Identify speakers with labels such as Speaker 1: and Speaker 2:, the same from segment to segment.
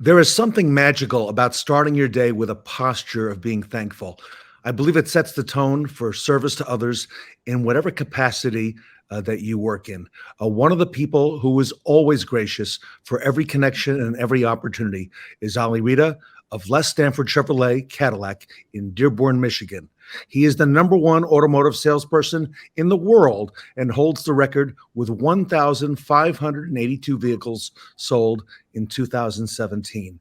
Speaker 1: There is something magical about starting your day with a posture of being thankful. I believe it sets the tone for service to others in whatever capacity that you work in. One of the people who is always gracious for every connection and every opportunity is Reda of Stanford Chevrolet Cadillac in Dearborn, Michigan. He is the number one automotive salesperson in the world and holds the record with 1,582 vehicles sold in 2017.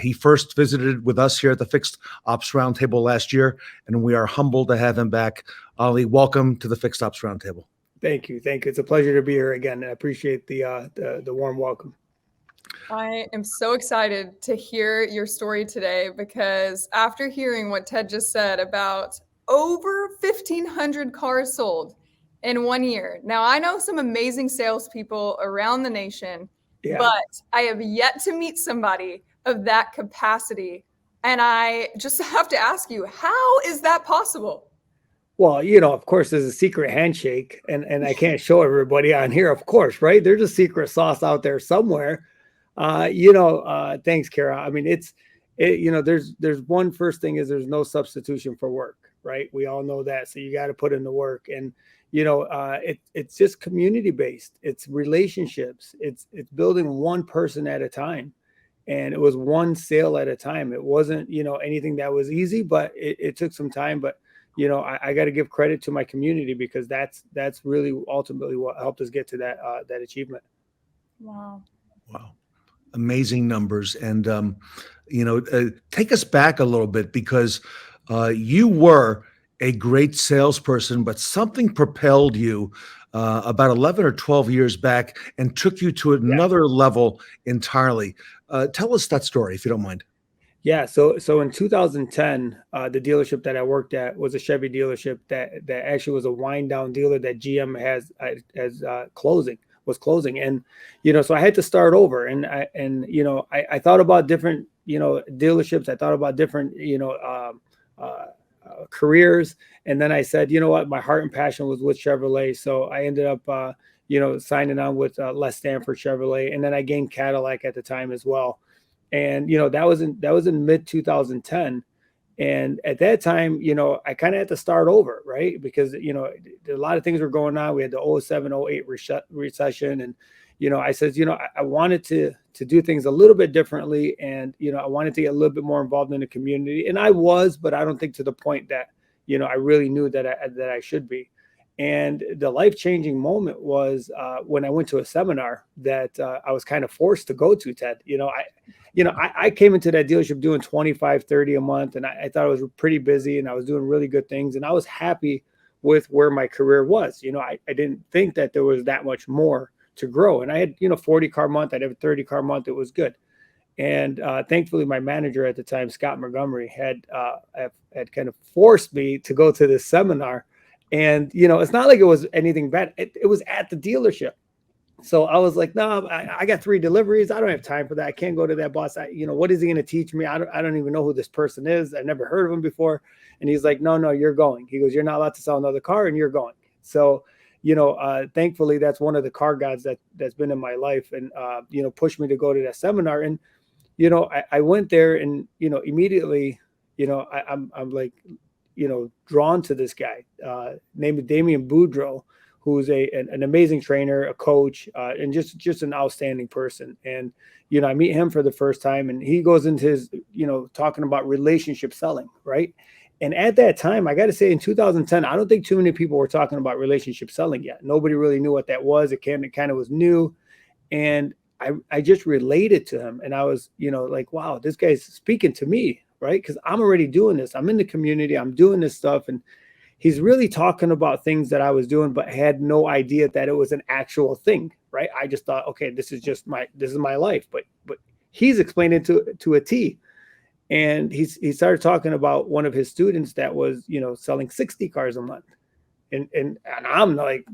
Speaker 1: He first visited with us here at the Fixed Ops Roundtable last year, and we are humbled to have him back. Ali, welcome to the Fixed Ops Roundtable.
Speaker 2: Thank you. It's a pleasure to be here again. I appreciate the warm welcome.
Speaker 3: I am so excited to hear your story today because after hearing what Ted just said about over 1,500 cars sold in 1 year. Now, I know some amazing salespeople around the nation, but I have yet to meet somebody of that capacity. And I just have to ask you, how is that possible?
Speaker 2: Well, of course, there's a secret handshake, and I can't show everybody on here, of course, right? There's a secret sauce out there somewhere. Thanks, Kara. I mean, there's one first thing is there's no substitution for work, right? We all know that. So you got to put in the work, and, it's just community based. It's relationships. It's building one person at a time. And it was one sale at a time. It wasn't, anything that was easy, but it took some time. But I got to give credit to my community because that's really ultimately what helped us get to that achievement.
Speaker 3: Wow.
Speaker 1: Amazing numbers. And, take us back a little bit because you were a great salesperson, but something propelled you about 11 or 12 years back and took you to another level entirely. Tell us that story, if you don't mind.
Speaker 2: Yeah. So in 2010, the dealership that I worked at was a Chevy dealership that actually was a wind down dealer that GM was closing. And, so I had to start over and I thought about different, dealerships. I thought about different, careers. And then I said, you know what, my heart and passion was with Chevrolet. So I ended up, signing on with Stanford Chevrolet. And then I gained Cadillac at the time as well. And, that was in mid 2010. And at that time, I kind of had to start over, right? Because, a lot of things were going on. We had the 07, 08 recession. And, I said, I wanted to do things a little bit differently. And, I wanted to get a little bit more involved in the community. And I was, but I don't think to the point that, I really knew that I should be. And the life-changing moment was when I went to a seminar that I was kind of forced to go to, Ted. I came into that dealership doing 25, 30 a month, and I thought I was pretty busy and I was doing really good things. And I was happy with where my career was. I didn't think that there was that much more to grow. And I had, 40 car month, I'd have a 30 car month. It was good. And thankfully, my manager at the time, Scott Montgomery, had kind of forced me to go to this seminar. And, it's not like it was anything bad. It was at the dealership. So I was like, no, I got 3 deliveries. I don't have time for that. I can't go to that boss. What is he going to teach me? I don't even know who this person is. I've never heard of him before. And he's like, no, you're going. He goes, you're not allowed to sell another car and you're going. So, thankfully, that's one of the car gods that's been in my life and, pushed me to go to that seminar. And, I went there and, immediately, I'm like, drawn to this guy named Damian Boudreaux, who's an amazing trainer, a coach, and just an outstanding person. And, I meet him for the first time and he goes into his, talking about relationship selling. Right. And at that time, I got to say in 2010, I don't think too many people were talking about relationship selling yet. Nobody really knew what that was. It kind of was new. And I just related to him. And I was, like, wow, this guy's speaking to me. Right. Because I'm already doing this. I'm in the community. I'm doing this stuff. And he's really talking about things that I was doing, but had no idea that it was an actual thing. Right. I just thought, okay, this is my life. But he's explaining it to a T. And he started talking about one of his students that was, selling 60 cars a month. And I'm like,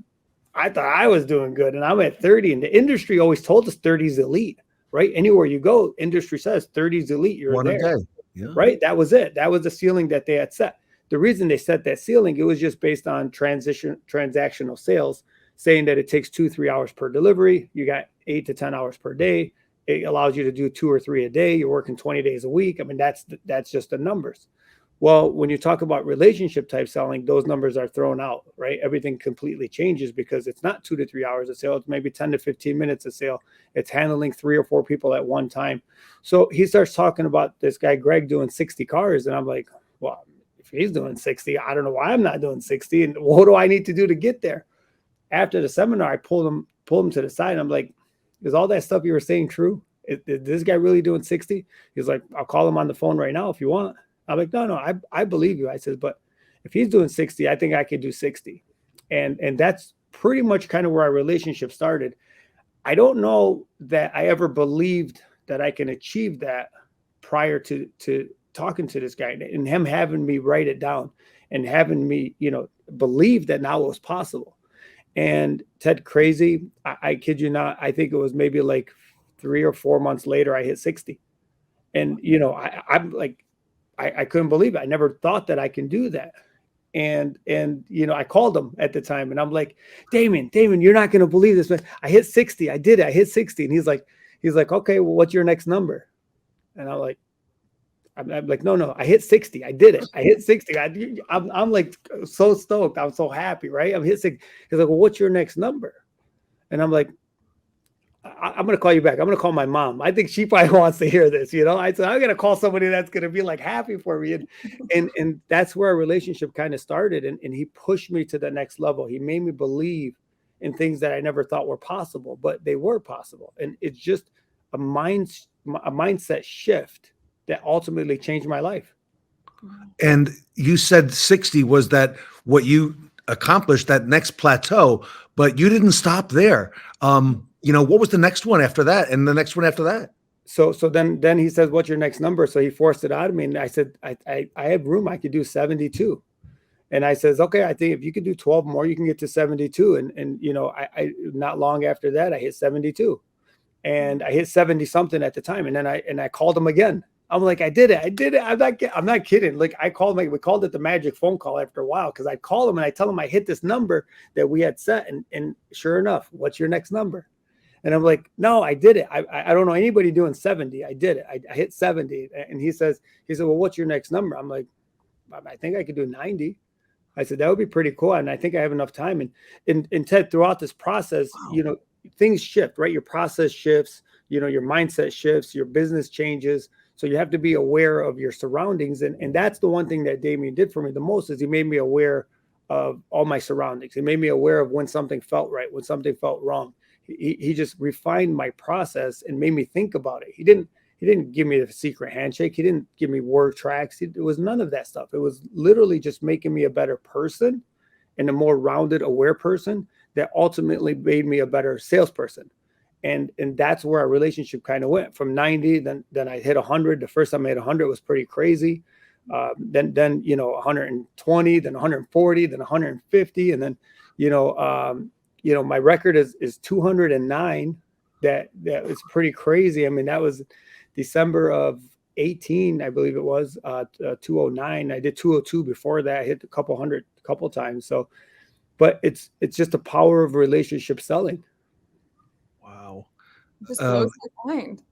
Speaker 2: I thought I was doing good. And I'm at 30. And the industry always told us 30 is elite, right? Anywhere you go, industry says 30 is elite. You're there. One a day. Yeah. Right. That was it. That was the ceiling that they had set. The reason they set that ceiling, it was just based on transactional sales, saying that it takes 2-3 hours per delivery. You got 8 to 10 hours per day. it allows you to do 2 or 3 a day. You're working 20 days a week. I mean, that's just the numbers. Well, when you talk about relationship type selling, those numbers are thrown out, right? Everything completely changes because it's not 2 to 3 hours of sale. It's maybe 10 to 15 minutes of sale. It's handling 3 or 4 people at one time. So he starts talking about this guy, Greg, doing 60 cars. And I'm like, well, if he's doing 60, I don't know why I'm not doing 60. And what do I need to do to get there? After the seminar, I pulled him to the side. And I'm like, is all that stuff you were saying true? Is this guy really doing 60? He's like, I'll call him on the phone right now if you want. I'm like, no, I believe you. I said, but if he's doing 60, I think I could do 60. And that's pretty much kind of where our relationship started. I don't know that I ever believed that I can achieve that prior to talking to this guy and him having me write it down and having me, believe that now it was possible. And Ted, crazy, I kid you not, I think it was maybe like 3 or 4 months later, I hit 60. And, I'm like, I couldn't believe it. I never thought that I can do that. And I called him at the time and I'm like, Damon, you're not going to believe this, man. I hit 60. I did it. I hit 60. And he's like, okay, well, what's your next number? And I'm like, no, I hit 60. I did it. I hit 60. I'm like so stoked. I'm so happy, right? I'm hit 60. He's like, well, what's your next number? And I'm like, I'm going to call you back. I'm going to call my mom. I think she probably wants to hear this. I said, I'm going to call somebody that's going to be like happy for me. And that's where our relationship kind of started. And he pushed me to the next level. He made me believe in things that I never thought were possible, but they were possible. And it's just a mindset shift that ultimately changed my life.
Speaker 1: And you said 60 was that what you accomplished, that next plateau, but you didn't stop there. What was the next one after that? And the next one after that?
Speaker 2: So then he says, what's your next number? So he forced it out of me. And I said, I have room. I could do 72. And I says, okay, I think if you could do 12 more, you can get to 72. And I not long after that, I hit 72 and I hit 70 something at the time. And then I called him again. I'm like, I did it. I'm not kidding. Like we called it the magic phone call after a while. Cause I call him and I tell him I hit this number that we had set. And sure enough, what's your next number? And I'm like, no, I did it. I don't know anybody doing 70. I did it. I hit 70. And he said, well, what's your next number? I'm like, I think I could do 90. I said, that would be pretty cool. And I think I have enough time. And Ted, throughout this process,
Speaker 1: Wow.
Speaker 2: Things shift, right? Your process shifts, your mindset shifts, your business changes. So you have to be aware of your surroundings. And that's the one thing that Damien did for me the most is he made me aware of all my surroundings. He made me aware of when something felt right, when something felt wrong. He just refined my process and made me think about it. He didn't give me the secret handshake. He didn't give me word tracks. It was none of that stuff. It was literally just making me a better person and a more rounded, aware person that ultimately made me a better salesperson. And that's where our relationship kind of went from 90. Then I hit 100. The first time I hit 100 was pretty crazy. Then 120, then 140, then 150, and then my record is 209. That is pretty crazy. I mean, that was December of 18, I believe it was 209. I did 202 before that. I hit a couple times. So, but it's just the power of relationship selling.
Speaker 1: Wow.
Speaker 3: Just blows my mind.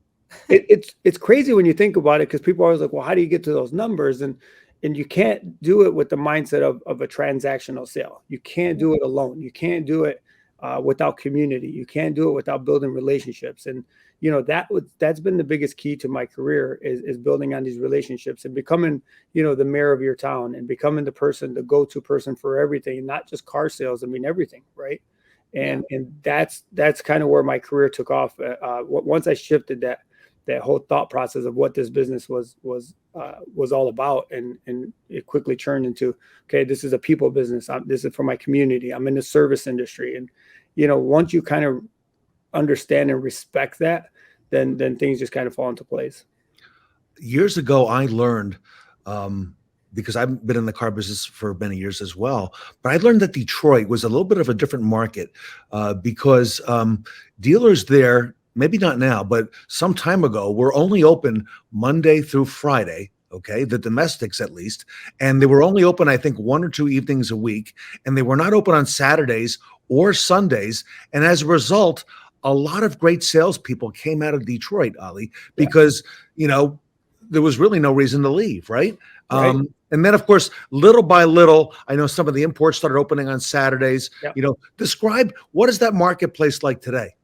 Speaker 2: It's crazy when you think about it because people are always like, well, how do you get to those numbers? And you can't do it with the mindset of a transactional sale. You can't do it alone. You can't do it without community. You can't do it without building relationships. And that's been the biggest key to my career is building on these relationships and becoming the mayor of your town and becoming the go-to person for everything, not just car sales. I mean everything, right? And that's kind of where my career took off. Once I shifted that whole thought process of what this business was all about, and it quickly turned into, okay, this is a people business. This is for my community. I'm in the service industry, and once you kind of understand and respect that, then things just kind of fall into place.
Speaker 1: Years ago, I learned, because I've been in the car business for many years as well, but I learned that Detroit was a little bit of a different market because dealers there, maybe not now, but some time ago, were only open Monday through Friday. Okay, the domestics at least, and they were only open, I think, 1 or 2 evenings a week, and they were not open on Saturdays or Sundays. And as a result, a lot of great salespeople came out of Detroit, Ali,
Speaker 2: Yeah.
Speaker 1: because, you know, there was really no reason to leave, right?
Speaker 2: Right.
Speaker 1: And then, of course, little by little, I know some of the imports started opening on Saturdays.
Speaker 2: Yeah.
Speaker 1: You know, describe, what is that marketplace like today?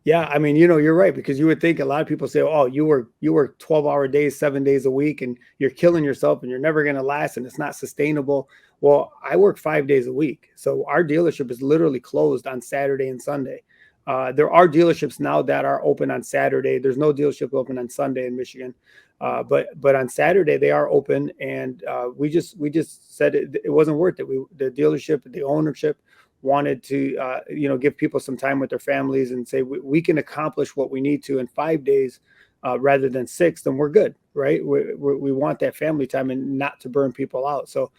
Speaker 2: Yeah, I mean, you're right, because you would think a lot of people say, "Oh, you work 12-hour days, 7 days a week, and you're killing yourself, and you're never going to last, and it's not sustainable." Well, I work 5 days a week, so our dealership is literally closed on Saturday and Sunday. There are dealerships now that are open on Saturday. There's no dealership open on Sunday in Michigan, but on Saturday they are open, and we just said it wasn't worth it. The dealership, the ownership wanted to give people some time with their families and say we can accomplish what we need to in 5 days rather than 6, then we're good, right? We want that family time and not to burn people out. So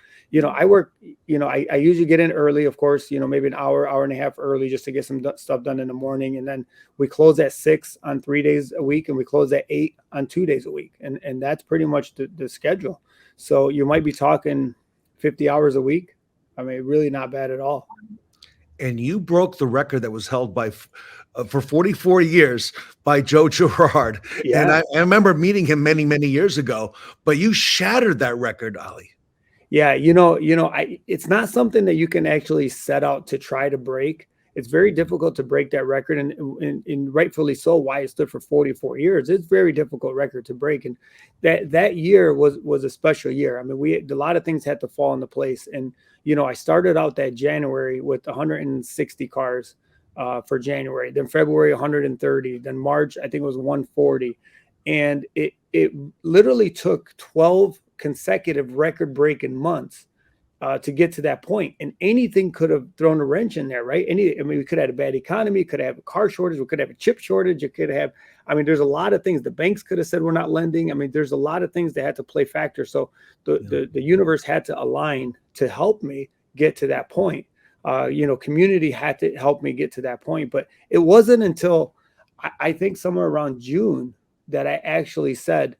Speaker 2: I work, I usually get in early, of course, maybe an hour and a half early, just to get some stuff done in the morning, and then we close at 6 on 3 days a week, and we close at 8 on 2 days a week, and that's pretty much the schedule. So you might be talking 50 hours a week. I mean, really not bad at all.
Speaker 1: And you broke the record that was held for 44 years by Joe Girard.
Speaker 2: Yeah.
Speaker 1: And I remember meeting him many, many years ago, but you shattered that record, Ali.
Speaker 2: Yeah, it's not something that you can actually set out to try to break. It's very difficult to break that record, and rightfully so. Why it stood for 44 years? It's a very difficult record to break, and that year was a special year. I mean, a lot of things had to fall into place, and I started out that January with 160 cars for January, then February 130, then March I think it was 140, and it literally took 12 consecutive record-breaking months to get to that point. And anything could have thrown a wrench in there, right? We could have had a bad economy, could have a car shortage, we could have a chip shortage, it could have, there's a lot of things. The banks could have said we're not lending. There's a lot of things that had to play factor. So the universe had to align to help me get to that point. Community had to help me get to that point. But it wasn't until I think somewhere around June that I actually said,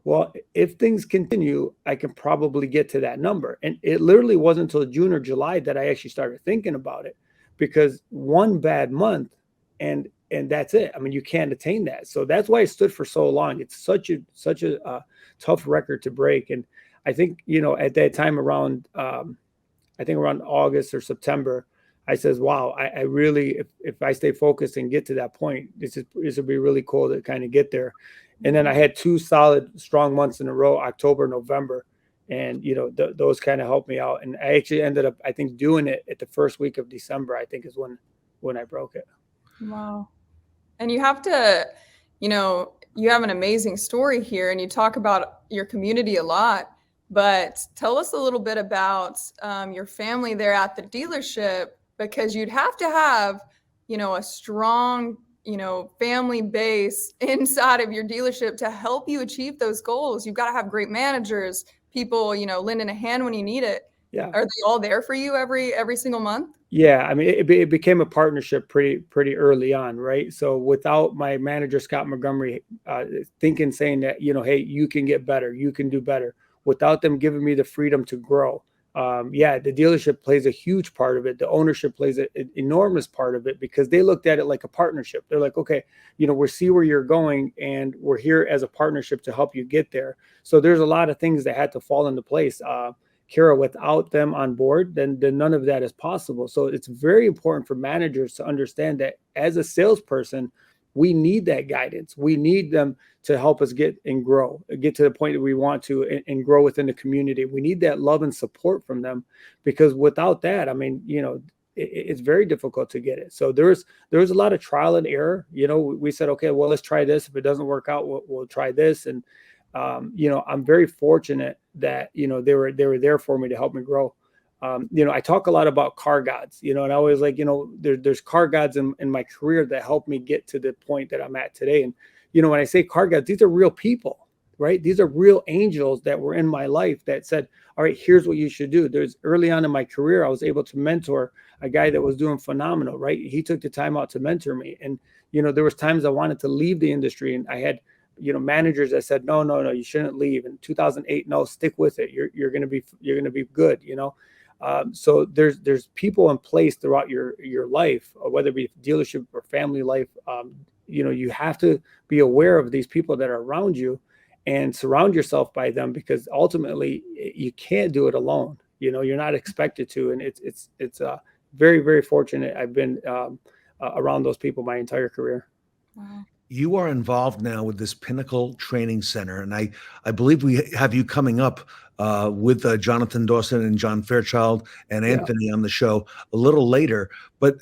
Speaker 2: well, if things continue, I can probably get to that number. And it literally wasn't until June or July that I actually started thinking about it, because one bad month and that's it. you can't attain that. So that's why it stood for so long. It's such a tough record to break. And I think, at that time around, I think around August or September, I says, wow, I really, if I stay focused and get to that point, this would be really cool to kind of get there. And then I had 2 solid, strong months in a row, October, November. And, those kind of helped me out. And I actually ended up, I think, doing it at the first week of December, I think is when I broke it.
Speaker 3: Wow. And you have to, you have an amazing story here, and you talk about your community a lot, but tell us a little bit about your family there at the dealership, because you'd have to have, a strong family base inside of your dealership to help you achieve those goals. You've got to have great managers, people, lending a hand when you need it.
Speaker 2: Yeah.
Speaker 3: Are they all there for you every single month?
Speaker 2: Yeah. It became a partnership pretty early on, right? So without my manager, Scott Montgomery, saying that, hey, you can get better, you can do better, without them giving me the freedom to grow. The dealership plays a huge part of it. The ownership plays an enormous part of it, because they looked at it like a partnership. They're like, okay, we see where you're going, and we're here as a partnership to help you get there. So there's a lot of things that had to fall into place. Kara, without them on board, then none of that is possible. So it's very important for managers to understand that as a salesperson, we need that guidance. We need them to help us get to the point that we want to, and grow within the community. We need that love and support from them, because without that, it's very difficult to get it. So there was a lot of trial and error. We said, okay, well, let's try this. If it doesn't work out, we'll try this. And I'm very fortunate that they were there for me to help me grow. I talk a lot about car gods, and I always there's car gods in my career that helped me get to the point that I'm at today. And, when I say car gods, these are real people, right? These are real angels that were in my life that said, all right, here's what you should do. There's early on in my career, I was able to mentor a guy that was doing phenomenal, right? He took the time out to mentor me. And, there was times I wanted to leave the industry, and I had, managers that said, no, you shouldn't leave. In 2008, no, stick with it. You're going to be good. So there's people in place throughout your life, whether it be dealership or family life. You have to be aware of these people that are around you and surround yourself by them, because ultimately you can't do it alone. You're not expected to, and it's very, very fortunate. I've been around those people my entire career.
Speaker 3: Wow.
Speaker 1: You are involved now with this Pinnacle Training Center, and I believe we have you coming up with Jonathan Dawson and John Fairchild and
Speaker 2: Yeah.
Speaker 1: Anthony on the show a little later. But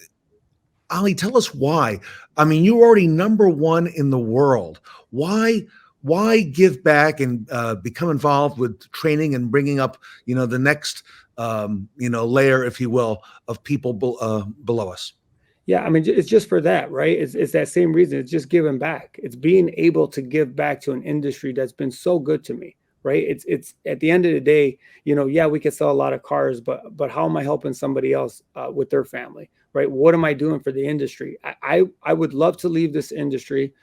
Speaker 1: Ali, tell us why. I mean, you're already number one in the world. Why give back and become involved with training and bringing up, the next, layer, if you will, of people below us?
Speaker 2: Yeah, I mean, it's just for that, right? It's that same reason. It's just giving back. It's being able to give back to an industry that's been so good to me, right? It's at the end of the day, yeah, we can sell a lot of cars, but how am I helping somebody else with their family, right? What am I doing for the industry? I would love to leave this industry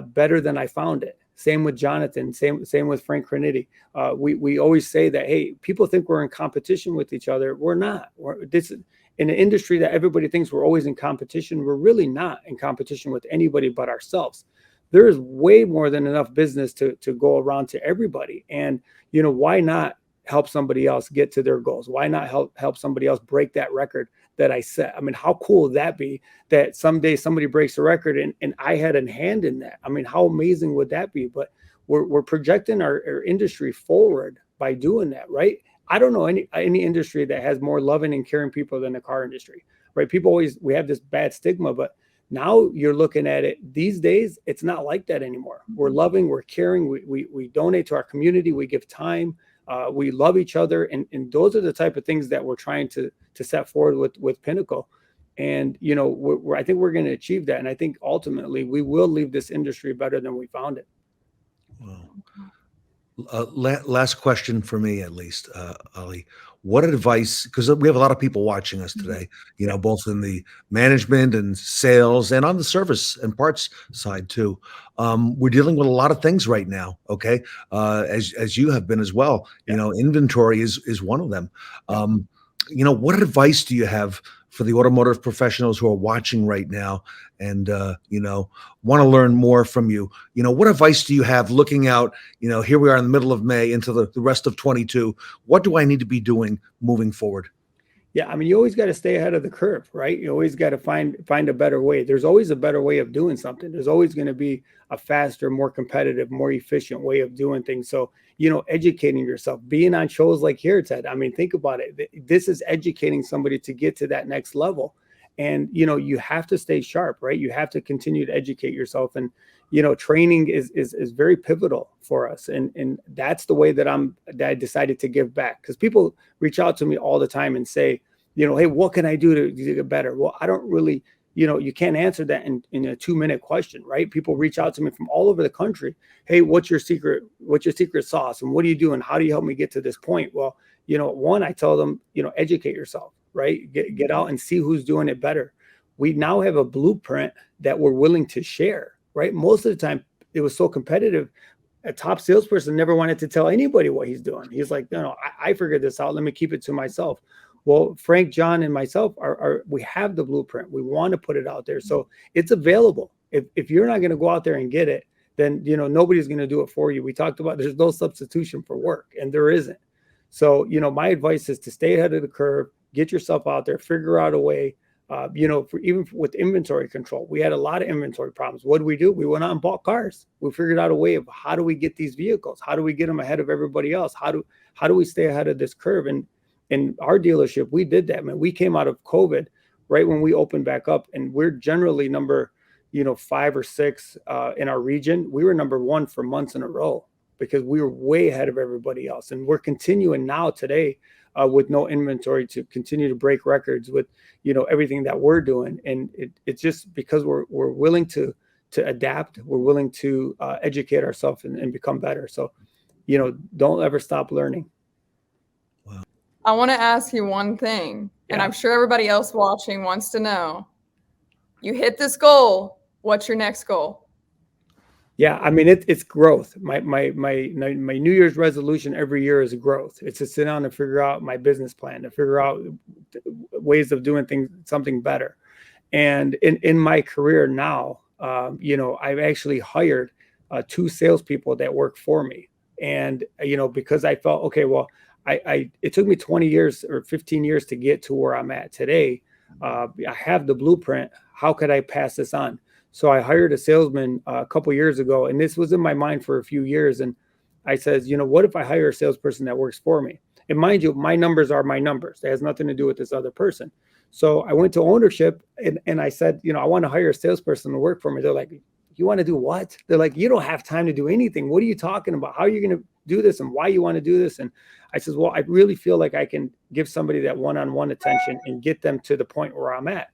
Speaker 2: better than I found it. Same with Jonathan. Same with Frank Crenity. We always say that, hey, people think we're in competition with each other. We're not. This in an industry that everybody thinks we're always in competition. We're really not in competition with anybody but ourselves. There is way more than enough business to go around to everybody. And why not help somebody else get to their goals? Why not help somebody else break that record that I set? I mean, how cool would that be, that someday somebody breaks a record and I had a hand in that? I mean, how amazing would that be? But we're projecting our industry forward by doing that, right? I don't know any industry that has more loving and caring people than the car industry, right? We have this bad stigma, but now you're looking at it these days, it's not like that anymore. We're loving, we're caring, we donate to our community, we give time, we love each other, and those are the type of things that we're trying to set forward with Pinnacle. And I think we're going to achieve that, and I think ultimately we will leave this industry better than we found it.
Speaker 1: Wow. Last question for me, at least, Ali. What advice? Because we have a lot of people watching us today, both in the management and sales and on the service and parts side too. We're dealing with a lot of things right now. Okay, as you have been as well. Inventory is one of them. What advice do you have for the automotive professionals who are watching right now and want to learn more from you? What advice do you have looking out? Here we are in the middle of May into the rest of 22. What do I need to be doing moving forward?
Speaker 2: Yeah, I mean, you always got to stay ahead of the curve, right? You always got to find a better way. There's always a better way of doing something. There's always going to be a faster, more competitive, more efficient way of doing things. So, educating yourself, being on shows like here, Ted. I mean, think about it. This is educating somebody to get to that next level. And, you have to stay sharp, right? You have to continue to educate yourself. And, training is very pivotal for us. And that's the way that I decided to give back, because people reach out to me all the time and say, hey, what can I do to get better? Well, I don't really, you can't answer that in a 2-minute question, right? People reach out to me from all over the country. Hey, what's your secret sauce? And what do you do? And how do you help me get to this point? Well, one, I tell them, educate yourself, right? Get out and see who's doing it better. We now have a blueprint that we're willing to share, right? Most of the time it was so competitive. A top salesperson never wanted to tell anybody what he's doing. He's like, no, I figured this out. Let me keep it to myself. Well, Frank, John, and myself we have the blueprint. We want to put it out there. So it's available. If you're not going to go out there and get it, then, nobody's going to do it for you. We talked about there's no substitution for work, and there isn't. So, my advice is to stay ahead of the curve, get yourself out there, figure out a way. Even with inventory control, we had a lot of inventory problems. What do? We went out and bought cars. We figured out a way of how do we get these vehicles? How do we get them ahead of everybody else? How do we stay ahead of this curve? And in our dealership, we did that, man. We came out of COVID right when we opened back up, and we're generally number, 5 or 6 in our region. We were number 1 for months in a row because we were way ahead of everybody else. And we're continuing now today with no inventory to continue to break records with, everything that we're doing. And it's just because we're willing to adapt. We're willing to educate ourselves and become better. So, don't ever stop learning.
Speaker 1: Wow.
Speaker 3: I want to ask you one thing, and I'm sure everybody else watching wants to know. You hit this goal. What's your next goal?
Speaker 2: Yeah, I mean it's growth. My New Year's resolution every year is growth. It's to sit down and figure out my business plan, to figure out ways of doing things something better. And in my career now, I've actually hired two salespeople that work for me. And because I felt okay, well, I it took me 20 years or 15 years to get to where I'm at today. I have the blueprint. How could I pass this on? So I hired a salesman a couple years ago, and this was in my mind for a few years. And I says, what if I hire a salesperson that works for me? And mind you, my numbers are my numbers. It has nothing to do with this other person. So I went to ownership and I said, I want to hire a salesperson to work for me. They're like, you want to do what? They're like, you don't have time to do anything. What are you talking about? How are you going to do this and why you want to do this? And I says, well, I really feel like I can give somebody that one-on-one attention and get them to the point where I'm at.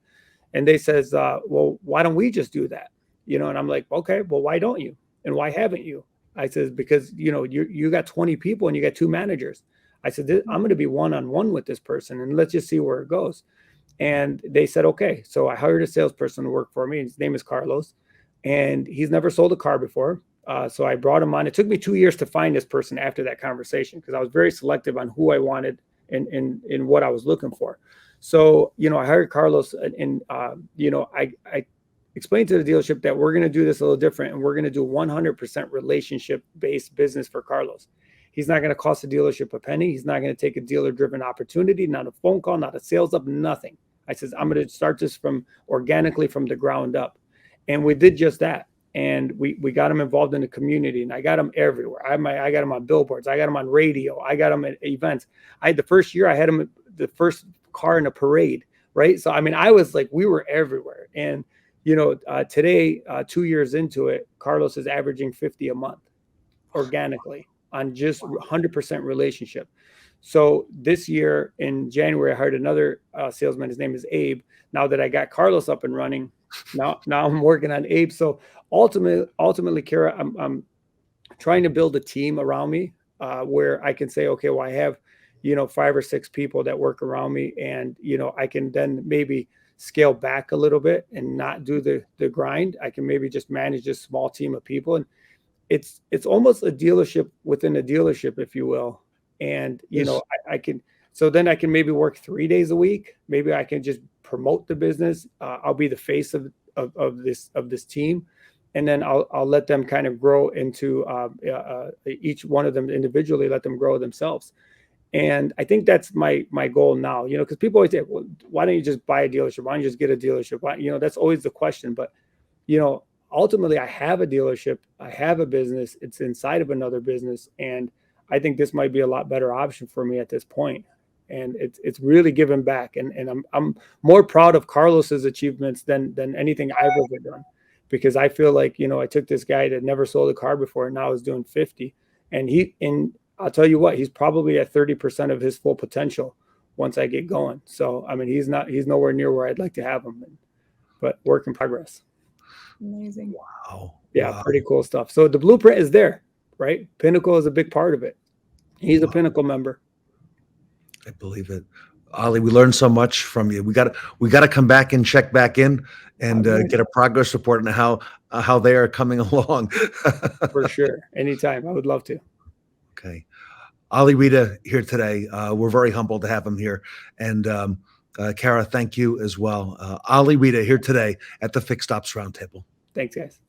Speaker 2: And they says, well, why don't we just do that? And I'm like, okay, well, why don't you? And why haven't you? I says, because, you got 20 people and you got two managers. I said, I'm going to be one-on-one with this person and let's just see where it goes. And they said, okay. So I hired a salesperson to work for me. His name is Carlos, and he's never sold a car before. So I brought him on. It took me 2 years to find this person after that conversation because I was very selective on who I wanted and what I was looking for. So, I hired Carlos and I explained to the dealership that we're going to do this a little different and we're going to do 100% relationship-based business for Carlos. He's not going to cost the dealership a penny. He's not going to take a dealer-driven opportunity, not a phone call, not a sales up, nothing. I says, I'm going to start this from organically from the ground up. And we did just that. And we got him involved in the community and I got him everywhere. I got him on billboards. I got him on radio. I got him at events. The first year I had him the first car in a parade, right? So, I mean, I was like, we were everywhere. And, today, 2 years into it, Carlos is averaging 50 a month organically on just 100% relationship. So this year in January, I hired another salesman. His name is Abe. Now that I got Carlos up and running, now I'm working on Abe. So ultimately, Kara, I'm trying to build a team around me where I can say, okay, well, I have, 5 or 6 people that work around me, and I can then maybe scale back a little bit and not do the grind. I can maybe just manage this small team of people, and it's almost a dealership within a dealership, if you will. And
Speaker 1: Yes.
Speaker 2: I can, so then I can maybe work 3 days a week. Maybe I can just promote the business. I'll be the face of this team, and then I'll let them kind of grow into each one of them individually. Let them grow themselves. And I think that's my goal now. Because people always say, well, why don't you just buy a dealership? Why don't you just get a dealership? Why, that's always the question. But ultimately, I have a dealership. I have a business. It's inside of another business, and I think this might be a lot better option for me at this point. And it's really giving back. And I'm more proud of Carlos's achievements than anything I've ever done, because I feel like, I took this guy that never sold a car before and now is doing 50. And I'll tell you what, he's probably at 30% of his full potential once I get going. So, I mean, he's nowhere near where I'd like to have him, but work in progress.
Speaker 3: Amazing.
Speaker 1: Wow.
Speaker 2: Yeah.
Speaker 1: Wow.
Speaker 2: Pretty cool stuff. So the blueprint is there, right? Pinnacle is a big part of it. He's a Pinnacle member.
Speaker 1: I believe it. Ali, we learned so much from you. We got to come back and check back in and get a progress report on how they are coming along.
Speaker 2: For sure. Anytime. I would love to.
Speaker 1: Okay. Ali Reda here today. We're very humbled to have him here. And Kara, thank you as well. Ali Reda here today at the Fixed Ops Roundtable.
Speaker 2: Thanks, guys.